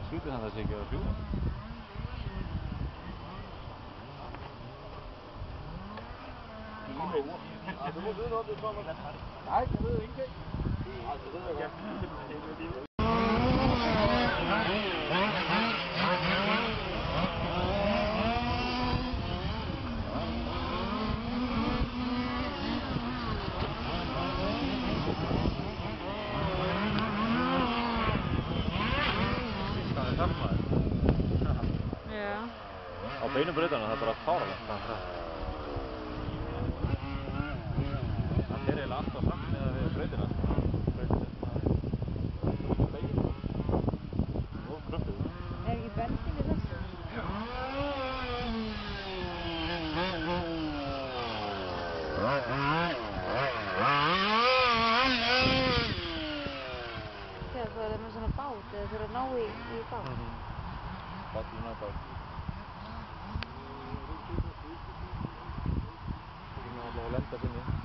Skrítið þannig að það sé ekki að fljúga. Du må vide noget, det kommer. Nej, det ved jeg ikke. Nej, det ved jeg godt. Já. Á beinu brautunum, það er bara fáránlegt. Það er eiginlega alltaf fram með brautina. Brautin er svona bein. Og kröppið. Er ekki bensín í þessu? Já. Þegar þú er með svona bát eða þú er að ná í bát. Báturinn er bát. Það er allavega að lenda sinni.